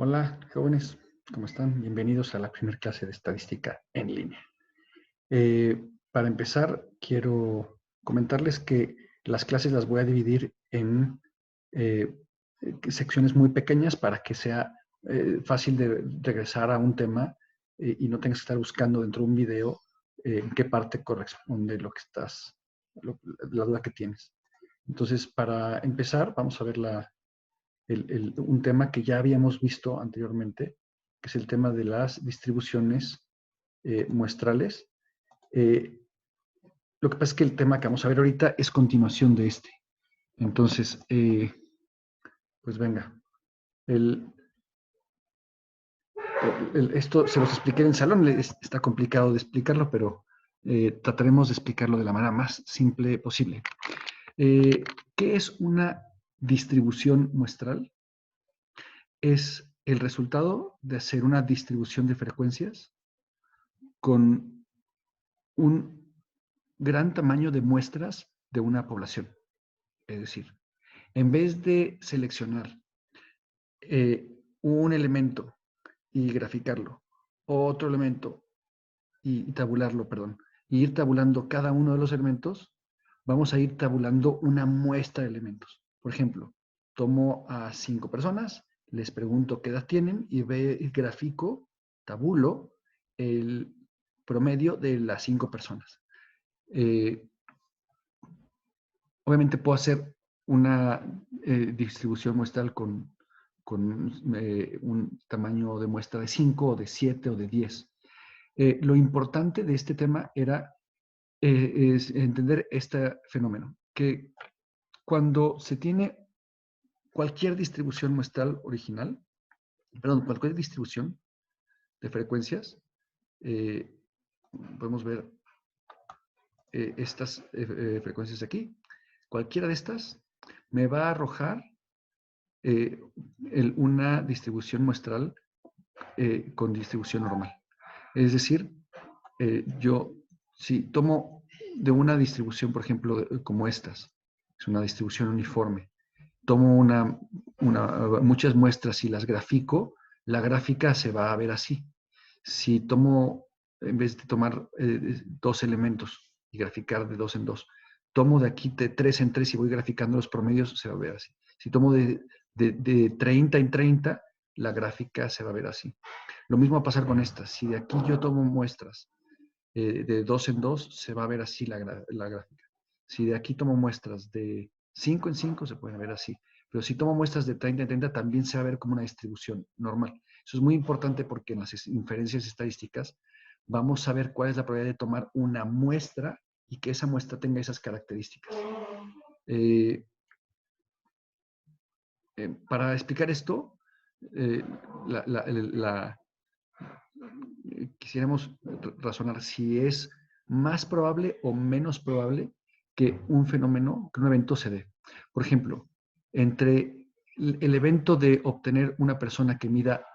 Hola, jóvenes, ¿cómo están? Bienvenidos a la primera clase de estadística en línea. Para empezar, quiero comentarles que las clases las voy a dividir en eh, secciones muy pequeñas para que sea fácil de regresar a un tema y no tengas que estar buscando dentro de un video en qué parte corresponde lo que la duda que tienes. Entonces, para empezar, vamos a ver un tema que ya habíamos visto anteriormente, que es el tema de las distribuciones muestrales. Eh, lo que pasa es que el tema que vamos a ver ahorita es continuación de este. Entonces, pues venga. El, esto se los expliqué en el salón, está complicado de explicarlo, pero trataremos de explicarlo de la manera más simple posible. ¿Qué es una distribución muestral? Es el resultado de hacer una distribución de frecuencias con un gran tamaño de muestras de una población. Es decir, en vez de seleccionar un elemento y graficarlo, otro elemento y tabularlo, perdón, y ir tabulando cada uno de los elementos, vamos a ir tabulando una muestra de elementos. Por ejemplo, tomo a 5 personas, les pregunto qué edad tienen y grafico, tabulo el promedio de las 5 personas. Obviamente puedo hacer una distribución muestral con un tamaño de muestra de 5 o de 7 o de 10. Lo importante de este tema era es entender este fenómeno, que cuando se tiene cualquier distribución muestral original, perdón, cualquier distribución de frecuencias, eh, podemos ver estas frecuencias de aquí. Cualquiera de estas me va a arrojar una distribución muestral con distribución normal. Es decir, yo si tomo de una distribución, por ejemplo, como estas, es una distribución uniforme, tomo muchas muestras y las grafico, la gráfica se va a ver así. Si tomo, en vez de tomar dos elementos y graficar de dos en dos, tomo de aquí de tres en tres y voy graficando los promedios, se va a ver así. Si tomo de 30 en 30, la gráfica se va a ver así. Lo mismo va a pasar con estas. Si de aquí yo tomo muestras de 2 en 2, se va a ver así la gráfica. Si de aquí tomo muestras de 5 en 5, se pueden ver así. Pero si tomo muestras de 30 en 30, también se va a ver como una distribución normal. Eso es muy importante porque en las inferencias estadísticas vamos a ver cuál es la probabilidad de tomar una muestra y que esa muestra tenga esas características. Eh, para explicar esto, eh, la, la, la, quisiéramos razonar si es más probable o menos probable que un fenómeno, que un evento se dé. Por ejemplo, entre el evento de obtener una persona que mida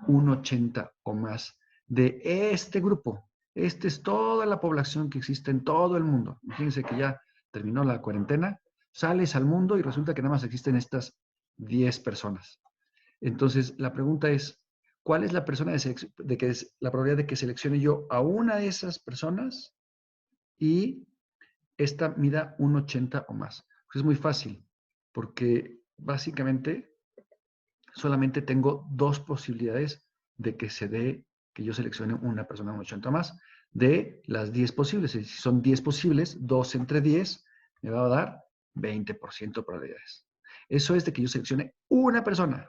1,80 o más de este grupo, esta es toda la población que existe en todo el mundo. Imagínense que ya terminó la cuarentena, sales al mundo y resulta que nada más existen estas 10 personas. Entonces, la pregunta es, ¿cuál es la persona de que es la probabilidad de que seleccione yo a una de esas personas y esta mida 1,80 o más? Pues es muy fácil, porque básicamente solamente tengo dos posibilidades de que se dé que yo seleccione una persona 1,80 o más de las 10 posibles. Si son 10 posibles, 2 entre 10 me va a dar 20% de probabilidades. Eso es de que yo seleccione una persona.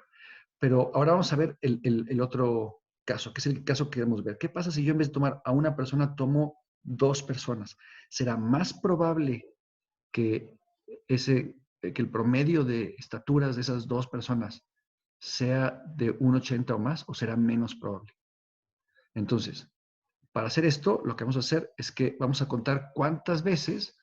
Pero ahora vamos a ver el otro caso, que es el caso que queremos ver. ¿Qué pasa si yo en vez de tomar a una persona tomo dos personas? ¿Será más probable que, que el promedio de estaturas de esas dos personas sea de 1,80 o más o será menos probable? Entonces, para hacer esto, lo que vamos a hacer es que vamos a contar cuántas veces,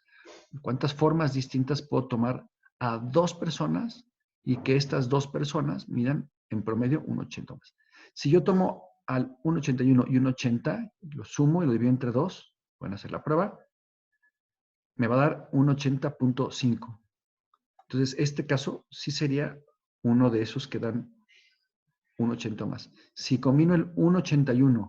cuántas formas distintas puedo tomar a dos personas y que estas dos personas midan en promedio 1,80 más. Si yo tomo al 1,81 y 1,80, lo sumo y lo divido entre dos, pueden hacer la prueba, me va a dar 1,80.5. Entonces, este caso sí sería uno de esos que dan 1,80 o más. Si combino el 1,81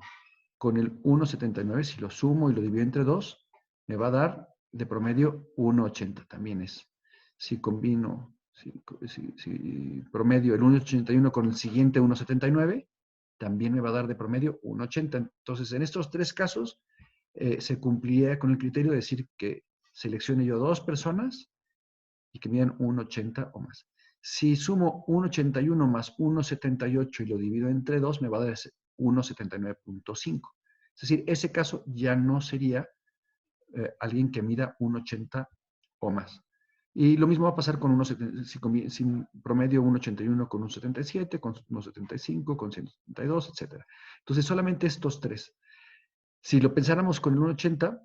con el 1,79, si lo sumo y lo divido entre 2, me va a dar de promedio 1,80. También es. Si combino, si promedio el 1,81 con el siguiente 1,79, también me va a dar de promedio 1,80. Entonces, en estos tres casos, se cumpliría con el criterio de decir que seleccione yo dos personas y que midan 1,80 o más. Si sumo 1,81 más 1,78 y lo divido entre 2, me va a dar 1,79.5. Es decir, ese caso ya no sería alguien que mida 1,80 o más. Y lo mismo va a pasar con si promedio 1,81 con 1,77, con 1,75, con 172, etc. Entonces, solamente estos tres. Si lo pensáramos con el 1,80,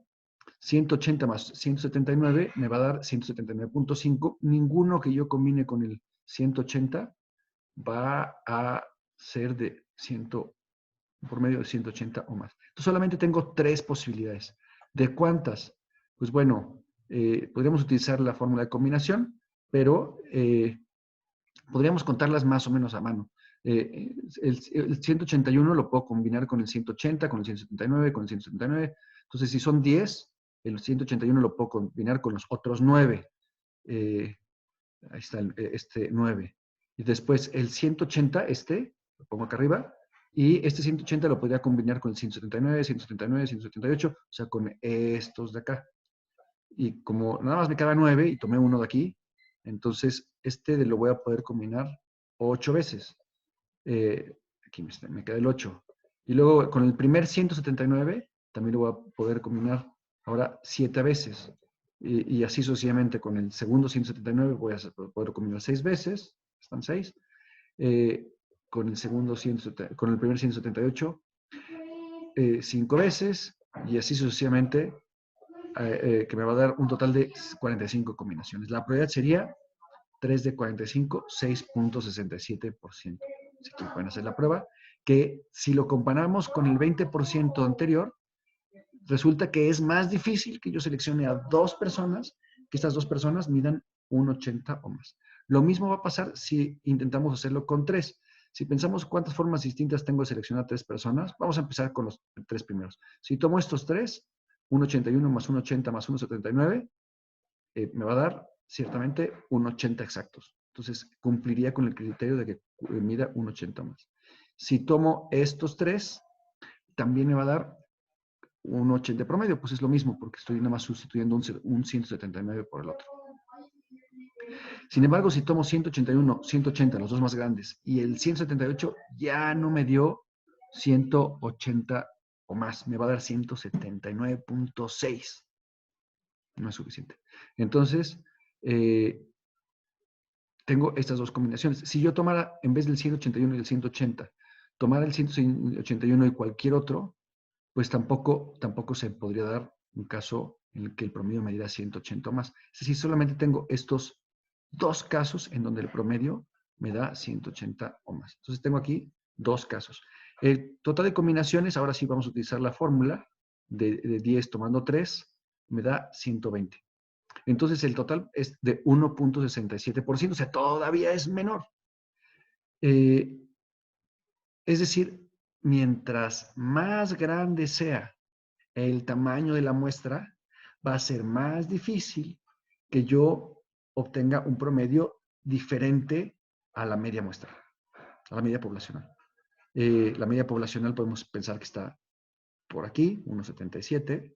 180 más 179 me va a dar 179.5. Ninguno que yo combine con el 180 va a ser de 100, por medio de 180 o más. Entonces solamente tengo tres posibilidades. ¿De cuántas? Pues bueno, podríamos utilizar la fórmula de combinación, pero podríamos contarlas más o menos a mano. El 181 lo puedo combinar con el 180, con el 179, con el 179. Entonces, si son 10, el 181 lo puedo combinar con los otros 9. Ahí está este 9. Y después el 180, lo pongo acá arriba, y este 180 lo podría combinar con el 179, 179, 178, o sea, con estos de acá. Y como nada más me queda 9 y tomé uno de aquí, entonces lo voy a poder combinar 8 veces. Aquí me queda el 8. Y luego con el primer 179 también lo voy a poder combinar ahora 7 veces. Y así sucesivamente con el segundo 179 voy a poder combinar 6 veces. Están 6. Con el primer 178, 5 veces. Y así sucesivamente, que me va a dar un total de 45 combinaciones. La probabilidad sería 3 de 45, 6.67%. Así que pueden hacer la prueba, que si lo comparamos con el 20% anterior, resulta que es más difícil que yo seleccione a dos personas, que estas dos personas midan 1,80 o más. Lo mismo va a pasar si intentamos hacerlo con tres. Si pensamos cuántas formas distintas tengo de seleccionar a tres personas, vamos a empezar con los tres primeros. Si tomo estos tres, 1,81 más 1,80 más 1,79, me va a dar ciertamente 1,80 exactos. Entonces, cumpliría con el criterio de que mida 1,80 más. Si tomo estos tres, también me va a dar 1,80 promedio, pues es lo mismo, porque estoy nada más sustituyendo un 179 por el otro. Sin embargo, si tomo 181, 180, los dos más grandes, y el 178 ya no me dio 180 o más, me va a dar 179.6. No es suficiente. Entonces, tengo estas dos combinaciones. Si yo tomara, en vez del 181 y el 180, tomara el 181 y cualquier otro, pues tampoco se podría dar un caso en el que el promedio me diera 180 o más. Es decir, solamente tengo estos dos casos en donde el promedio me da 180 o más. Entonces tengo aquí dos casos. El total de combinaciones, ahora sí vamos a utilizar la fórmula de 10 tomando 3, me da 120. Entonces el total es de 1.67%, o sea, todavía es menor. Es decir, mientras más grande sea el tamaño de la muestra, va a ser más difícil que yo obtenga un promedio diferente a la media muestra, a la media poblacional. La media poblacional podemos pensar que está por aquí, 1,77.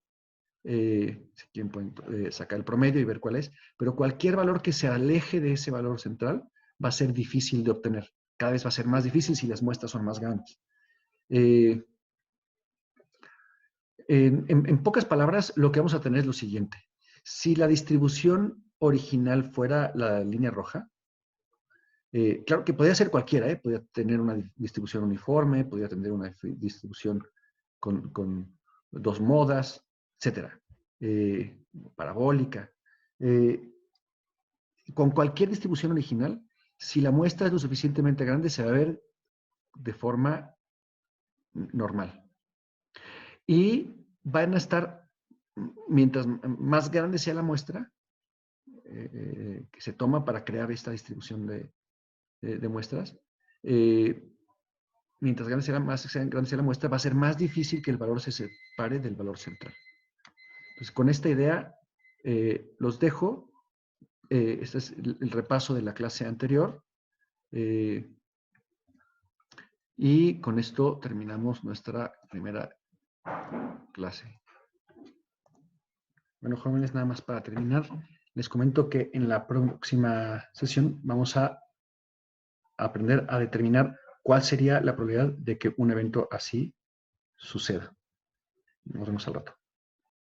Si quieren pueden sacar el promedio y ver cuál es, pero cualquier valor que se aleje de ese valor central va a ser difícil de obtener. Cada vez va a ser más difícil si las muestras son más grandes. En pocas palabras, lo que vamos a tener es lo siguiente. Si la distribución original fuera la línea roja, claro que podría ser cualquiera, podría tener una distribución uniforme, podría tener una distribución con dos modas, etcétera, parabólica. Con cualquier distribución original, si la muestra es lo suficientemente grande, se va a ver de forma normal. Y van a estar, mientras más grande sea la muestra que se toma para crear esta distribución de muestras, mientras grande sea la muestra, va a ser más difícil que el valor se separe del valor central. Entonces, con esta idea, los dejo. Este es el repaso de la clase anterior. Y con esto terminamos nuestra primera clase. Bueno, jóvenes, nada más para terminar, les comento que en la próxima sesión vamos a aprender a determinar cuál sería la probabilidad de que un evento así suceda. Nos vemos al rato.